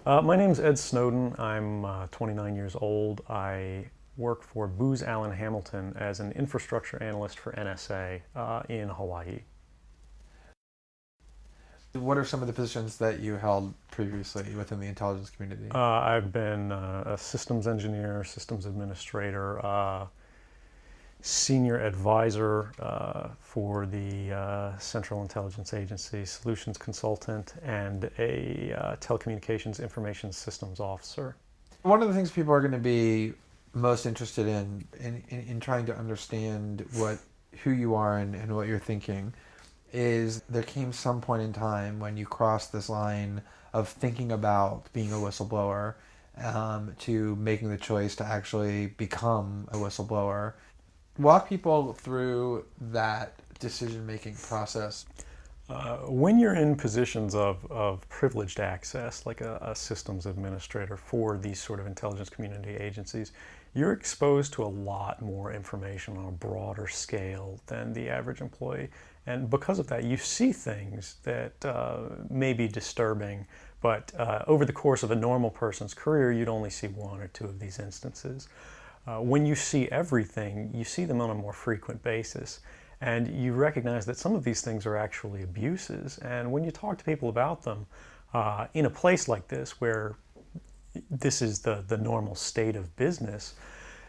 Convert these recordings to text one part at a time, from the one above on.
My name's Ed Snowden. I'm 29 years old. I work for Booz Allen Hamilton as an infrastructure analyst for NSA in Hawaii. What are some of the positions that you held previously within the intelligence community? I've been a systems engineer, systems administrator, senior advisor for the Central Intelligence Agency, solutions consultant, and a telecommunications information systems officer. One of the things people are going to be most interested in trying to understand who you are and what you're thinking is there came some point in time when you crossed this line of thinking about being a whistleblower to making the choice to actually become a whistleblower. Walk people through that decision-making process. When you're in positions of privileged access, like a systems administrator for these sort of intelligence community agencies, you're exposed to a lot more information on a broader scale than the average employee. And because of that, you see things that may be disturbing, but over the course of a normal person's career, you'd only see one or two of these instances. When you see everything, you see them on a more frequent basis. And you recognize that some of these things are actually abuses. And when you talk to people about them, in a place like this where this is the normal state of business,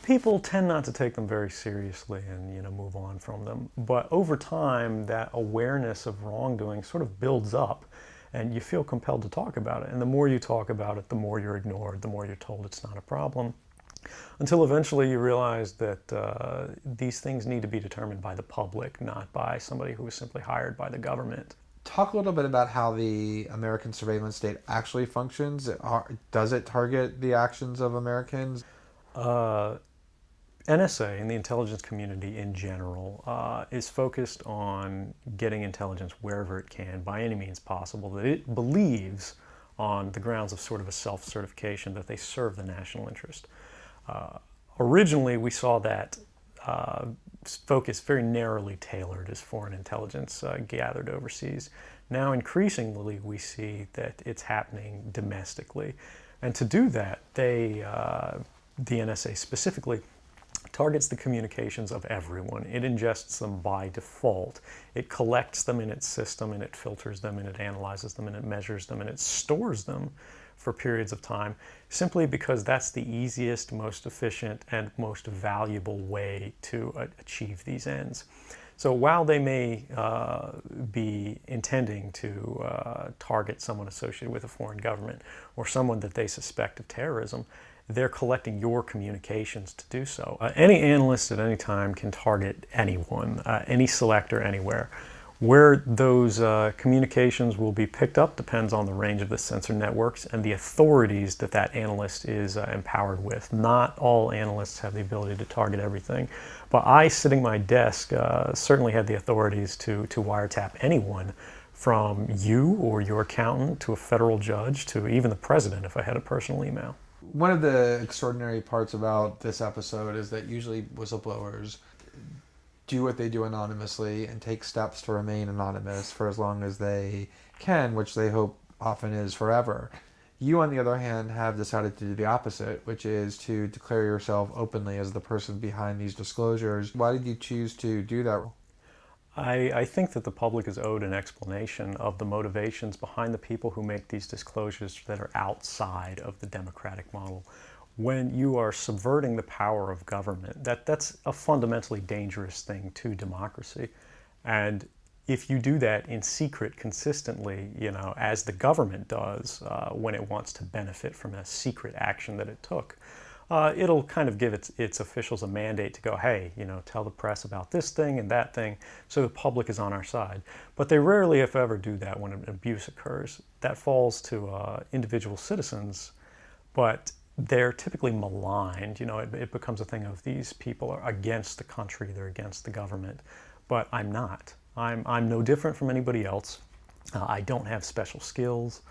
people tend not to take them very seriously and move on from them. But over time, that awareness of wrongdoing sort of builds up, and you feel compelled to talk about it. And the more you talk about it, the more you're ignored, the more you're told it's not a problem, until eventually you realize that these things need to be determined by the public, not by somebody who was simply hired by the government. Talk a little bit about how the American surveillance state actually functions. Does it target the actions of Americans? NSA and the intelligence community in general is focused on getting intelligence wherever it can, by any means possible, that it believes on the grounds of sort of a self-certification that they serve the national interest. Originally, we saw that focus very narrowly tailored as foreign intelligence gathered overseas. Now, increasingly, we see that it's happening domestically. And to do that, the NSA specifically targets the communications of everyone. It ingests them by default. It collects them in its system, and it filters them, and it analyzes them, and it measures them, and it stores them for periods of time, simply because that's the easiest, most efficient, and most valuable way to achieve these ends. So while they may be intending to target someone associated with a foreign government or someone that they suspect of terrorism, they're collecting your communications to do so. Any analyst at any time can target anyone, any selector anywhere. Where those communications will be picked up depends on the range of the sensor networks and the authorities that that analyst is empowered with. Not all analysts have the ability to target everything, but I, sitting at my desk, certainly had the authorities to wiretap anyone, from you or your accountant to a federal judge to even the president if I had a personal email. One of the extraordinary parts about this episode is that usually whistleblowers do what they do anonymously and take steps to remain anonymous for as long as they can, which they hope often is forever. You, on the other hand, have decided to do the opposite, which is to declare yourself openly as the person behind these disclosures. Why did you choose to do that? I think that the public is owed an explanation of the motivations behind the people who make these disclosures that are outside of the democratic model. When you are subverting the power of government, that's a fundamentally dangerous thing to democracy. And if you do that in secret consistently, as the government does when it wants to benefit from a secret action that it took, it'll kind of give its officials a mandate to go, hey, tell the press about this thing and that thing, so the public is on our side. But they rarely, if ever, do that when an abuse occurs. That falls to individual citizens, but they're typically maligned. It becomes a thing of these people are against the country, they're against the government. But I'm not. I'm no different from anybody else. I don't have special skills.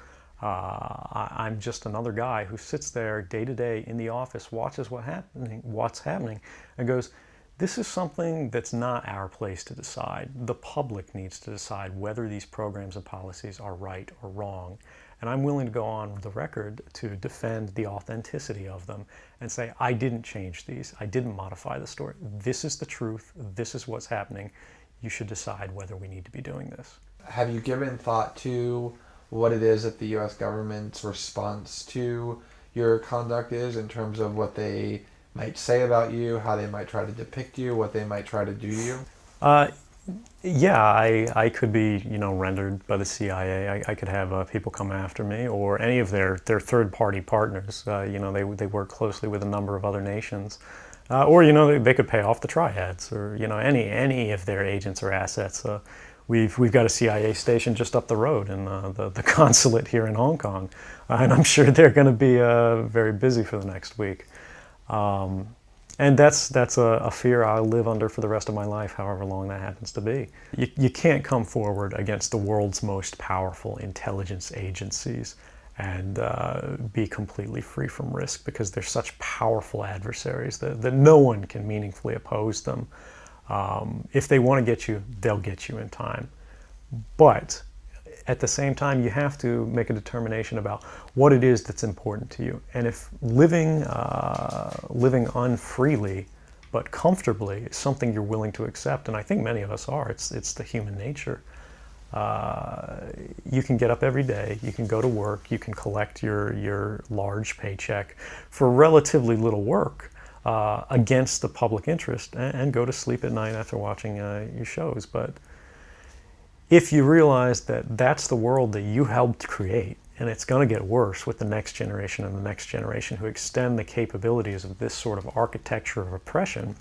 I'm just another guy who sits there day to day in the office, watches what's happening, and goes, this is something that's not our place to decide. The public needs to decide whether these programs and policies are right or wrong. And I'm willing to go on the record to defend the authenticity of them and say, I didn't change these. I didn't modify the story. This is the truth. This is what's happening. You should decide whether we need to be doing this. Have you given thought to what it is that the U.S. government's response to your conduct is in terms of what they might say about you, how they might try to depict you, what they might try to do to you? Yeah, I could be, rendered by the CIA. I could have people come after me, or any of their third-party partners. They work closely with a number of other nations. Or they could pay off the triads, or any of their agents or assets. We've got a CIA station just up the road in the consulate here in Hong Kong, and I'm sure they're going to be very busy for the next week. And that's a fear I'll live under for the rest of my life, however long that happens to be. You can't come forward against the world's most powerful intelligence agencies and be completely free from risk, because they're such powerful adversaries that no one can meaningfully oppose them. If they want to get you, they'll get you in time. But at the same time, you have to make a determination about what it is that's important to you. And if living unfreely but comfortably is something you're willing to accept, and I think many of us are, it's the human nature. You can get up every day, you can go to work, you can collect your large paycheck for relatively little work against the public interest, and go to sleep at night after watching your shows. But if you realize that that's the world that you helped create, and it's going to get worse with the next generation and the next generation who extend the capabilities of this sort of architecture of oppression,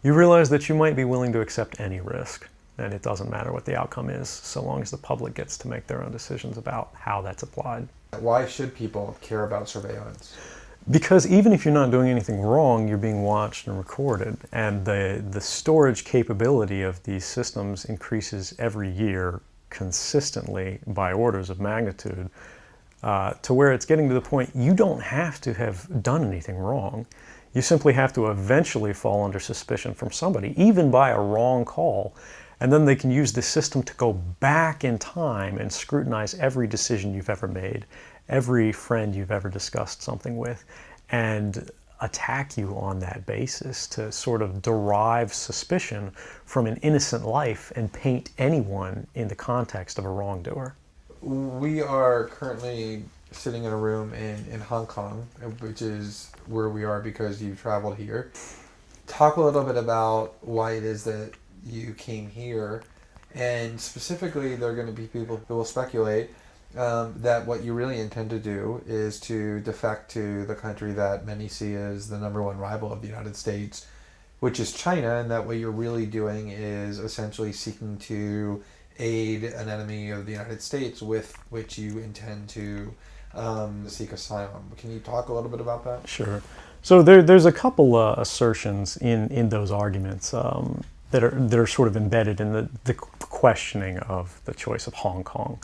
you realize that you might be willing to accept any risk. And it doesn't matter what the outcome is, so long as the public gets to make their own decisions about how that's applied. Why should people care about surveillance? Because even if you're not doing anything wrong, you're being watched and recorded. And the storage capability of these systems increases every year consistently by orders of magnitude, to where it's getting to the point you don't have to have done anything wrong. You simply have to eventually fall under suspicion from somebody, even by a wrong call. And then they can use the system to go back in time and scrutinize every decision you've ever made, every friend you've ever discussed something with, and attack you on that basis to sort of derive suspicion from an innocent life and paint anyone in the context of a wrongdoer. We are currently sitting in a room in Hong Kong, which is where we are because you've traveled here. Talk a little bit about why it is that you came here, and specifically there are going to be people who will speculate that what you really intend to do is to defect to the country that many see as the number one rival of the United States, which is China, and that what you're really doing is essentially seeking to aid an enemy of the United States with which you intend to seek asylum. Can you talk a little bit about that? Sure. So there's a couple assertions in those arguments that are sort of embedded in the questioning of the choice of Hong Kong.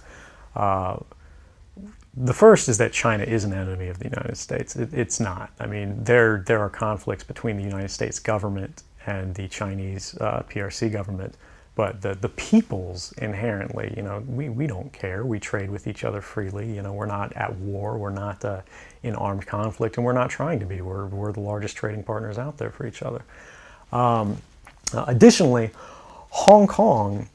The first is that China is an enemy of the United States. It's not. I mean, there are conflicts between the United States government and the Chinese PRC government, but the peoples inherently, we don't care. We trade with each other freely. We're not at war. We're not in armed conflict, and we're not trying to be. We're the largest trading partners out there for each other. Additionally, Hong Kong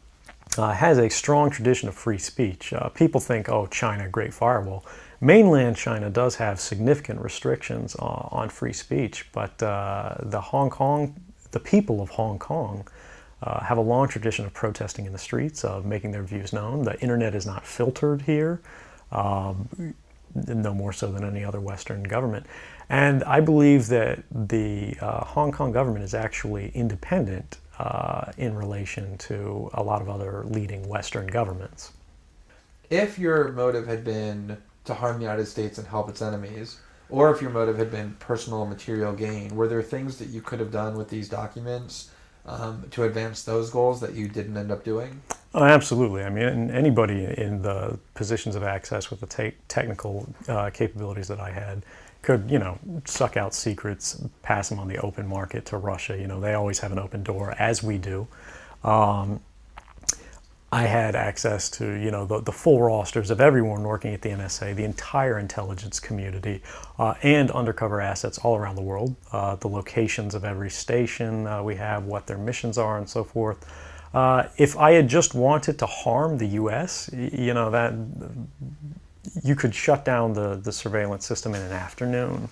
has a strong tradition of free speech. People think, oh, China, great firewall. Mainland China does have significant restrictions on free speech, but the people of Hong Kong have a long tradition of protesting in the streets, of making their views known. The internet is not filtered here, no more so than any other Western government. And I believe that the Hong Kong government is actually independent in relation to a lot of other leading Western governments. If your motive had been to harm the United States and help its enemies, or if your motive had been personal material gain, were there things that you could have done with these documents to advance those goals that you didn't end up doing? Oh, absolutely. I mean, anybody in the positions of access with the technical capabilities that I had could, suck out secrets, pass them on the open market to Russia. They always have an open door, as we do. I had access to, the full rosters of everyone working at the NSA, the entire intelligence community, and undercover assets all around the world, the locations of every station we have, what their missions are, and so forth. If I had just wanted to harm the U.S., that you could shut down the surveillance system in an afternoon.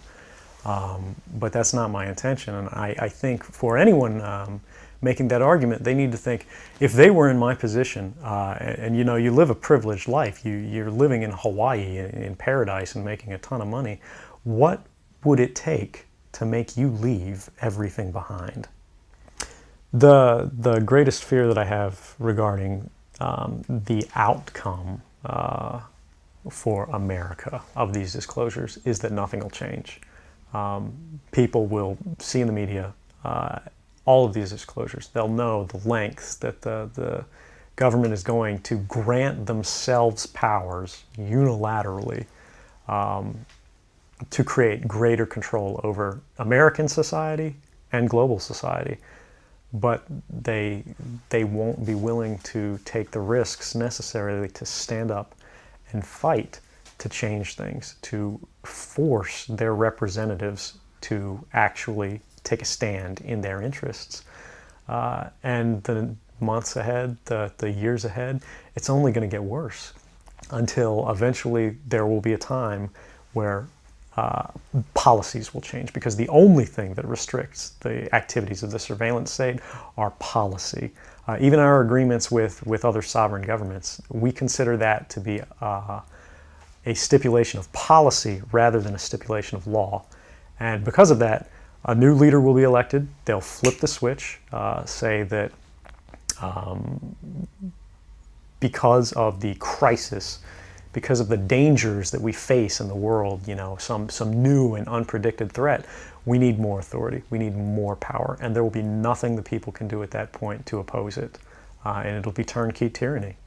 But that's not my intention, and I think for anyone making that argument, they need to think, if they were in my position, and you live a privileged life, you're living in Hawaii, in paradise, and making a ton of money, what would it take to make you leave everything behind? The greatest fear that I have regarding the outcome for America of these disclosures is that nothing will change. People will see in the media all of these disclosures. They'll know the lengths that the government is going to grant themselves powers unilaterally to create greater control over American society and global society. But they won't be willing to take the risks necessarily to stand up and fight to change things, to force their representatives to actually take a stand in their interests. And the months ahead, the years ahead, it's only going to get worse until eventually there will be a time where policies will change, because the only thing that restricts the activities of the surveillance state are policy. Even our agreements with other sovereign governments, we consider that to be a stipulation of policy rather than a stipulation of law. And because of that, a new leader will be elected. They'll flip the switch, say that because of the crisis, because of the dangers that we face in the world, some new and unpredicted threat, we need more authority, we need more power, and there will be nothing the people can do at that point to oppose it, and it'll be turnkey tyranny.